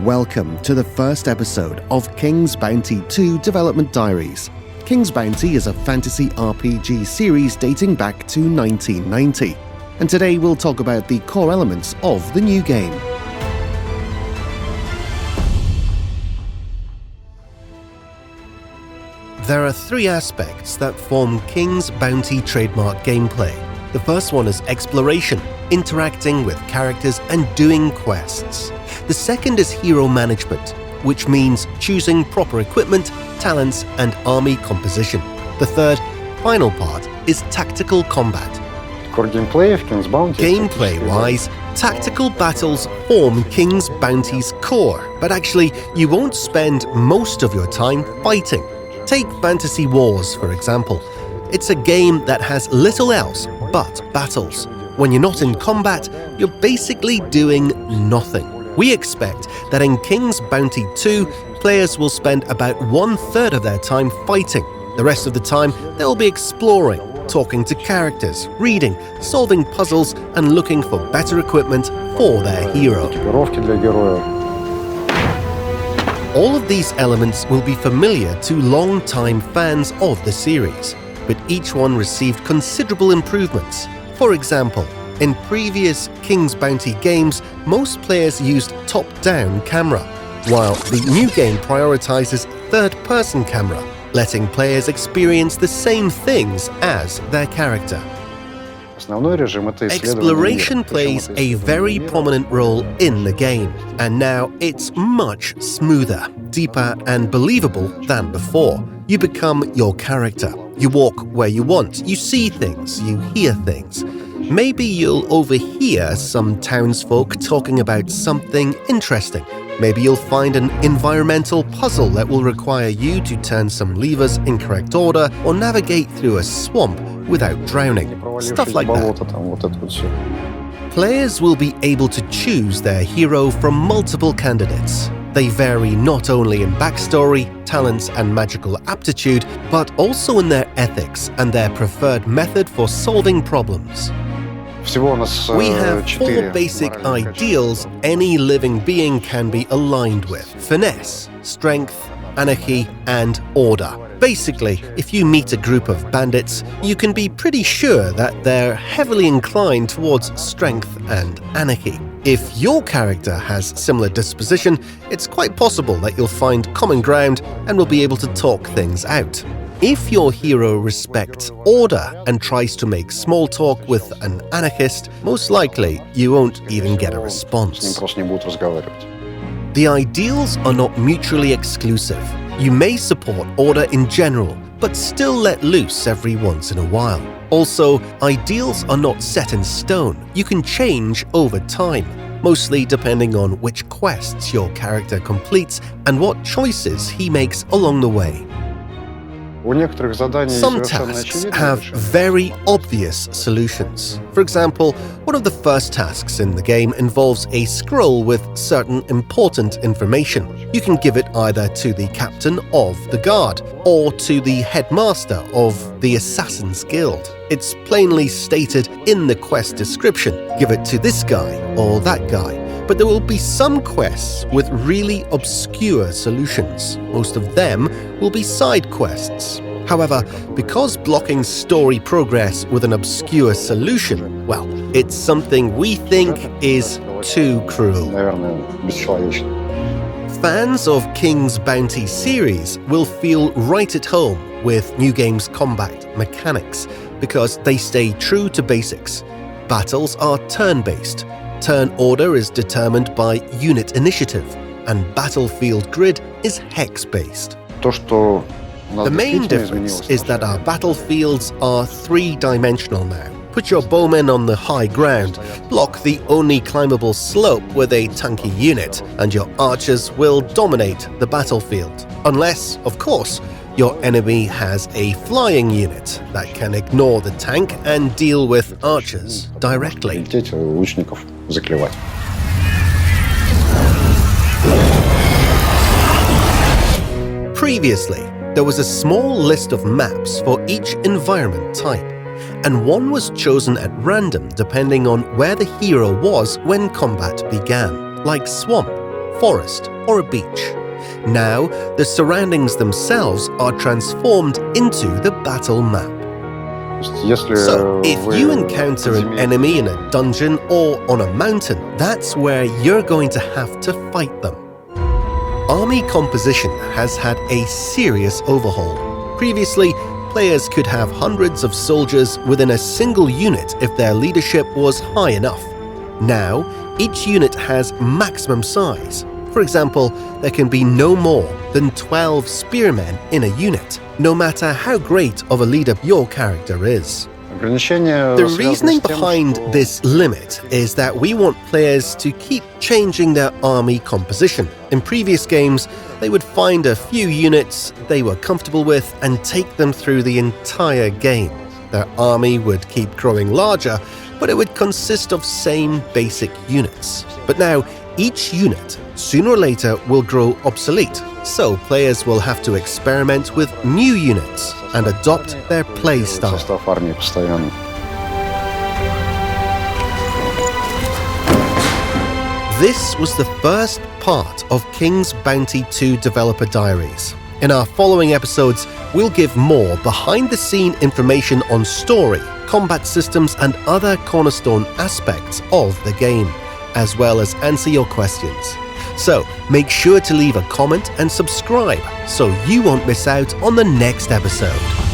Welcome to the first episode of King's Bounty 2 Development Diaries. King's Bounty is a fantasy RPG series dating back to 1990, and today we'll talk about the core elements of the new game. There are three aspects that form King's Bounty trademark gameplay. The first one is exploration, interacting with characters and doing quests. The second is hero management, which means choosing proper equipment, talents, and army composition. The third, final part, is tactical combat. Gameplay-wise, tactical battles form King's Bounty's core, but actually, you won't spend most of your time fighting. Take Fantasy Wars, for example. It's a game that has little else but battles. When you're not in combat, you're basically doing nothing. We expect that in King's Bounty 2, players will spend about 1/3 of their time fighting. The rest of the time, they'll be exploring, talking to characters, reading, solving puzzles, and looking for better equipment for their hero. All of these elements will be familiar to long-time fans of the series, but each one received considerable improvements. For example, in previous King's Bounty games, most players used top-down camera, while the new game prioritizes third-person camera, letting players experience the same things as their character. Exploration plays a very prominent role in the game, and now it's much smoother, deeper, and believable than before. You become your character. You walk where you want, you see things, you hear things. Maybe you'll overhear some townsfolk talking about something interesting. Maybe you'll find an environmental puzzle that will require you to turn some levers in correct order or navigate through a swamp without drowning. Stuff like that. Players will be able to choose their hero from multiple candidates. They vary not only in backstory, talents, and magical aptitude, but also in their ethics and their preferred method for solving problems. We have 4 basic ideals any living being can be aligned with: finesse, strength, anarchy, and order. Basically, if you meet a group of bandits, you can be pretty sure that they're heavily inclined towards strength and anarchy. If your character has similar disposition, it's quite possible that you'll find common ground and will be able to talk things out. If your hero respects order and tries to make small talk with an anarchist, most likely you won't even get a response. The ideals are not mutually exclusive. You may support order in general, but still let loose every once in a while. Also, ideals are not set in stone. You can change over time, mostly depending on which quests your character completes and what choices he makes along the way. Some tasks have very obvious solutions. For example, one of the first tasks in the game involves a scroll with certain important information. You can give it either to the captain of the guard or to the headmaster of the Assassin's Guild. It's plainly stated in the quest description, give it to this guy or that guy. But there will be some quests with really obscure solutions. Most of them will be side quests. However, because blocking story progress with an obscure solution, well, it's something we think is too cruel. Fans of King's Bounty series will feel right at home with New Game's combat mechanics because they stay true to basics. Battles are turn-based. Turn order is determined by unit initiative, and battlefield grid is hex-based. The main difference is that our battlefields are 3-dimensional now. Put your bowmen on the high ground, block the only climbable slope with a tanky unit, and your archers will dominate the battlefield. Unless, of course, your enemy has a flying unit that can ignore the tank and deal with archers directly. Previously, there was a small list of maps for each environment type, and one was chosen at random depending on where the hero was when combat began, like Swamp. forest, or a beach. Now, the surroundings themselves are transformed into the battle map. So, if you encounter an enemy in a dungeon or on a mountain, that's where you're going to have to fight them. Army composition has had a serious overhaul. Previously, players could have hundreds of soldiers within a single unit if their leadership was high enough. Now, each unit has maximum size. For example, there can be no more than 12 spearmen in a unit, no matter how great of a leader your character is. The reasoning behind this limit is that we want players to keep changing their army composition. In previous games, they would find a few units they were comfortable with and take them through the entire game. Their army would keep growing larger, but it would consist of same basic units. But now, each unit, sooner or later, will grow obsolete, so players will have to experiment with new units and adopt their play style. This was the first part of King's Bounty 2 Developer Diaries. In our following episodes, we'll give more behind-the-scene information on story, combat systems, and other cornerstone aspects of the game, as well as answer your questions. So, make sure to leave a comment and subscribe so you won't miss out on the next episode.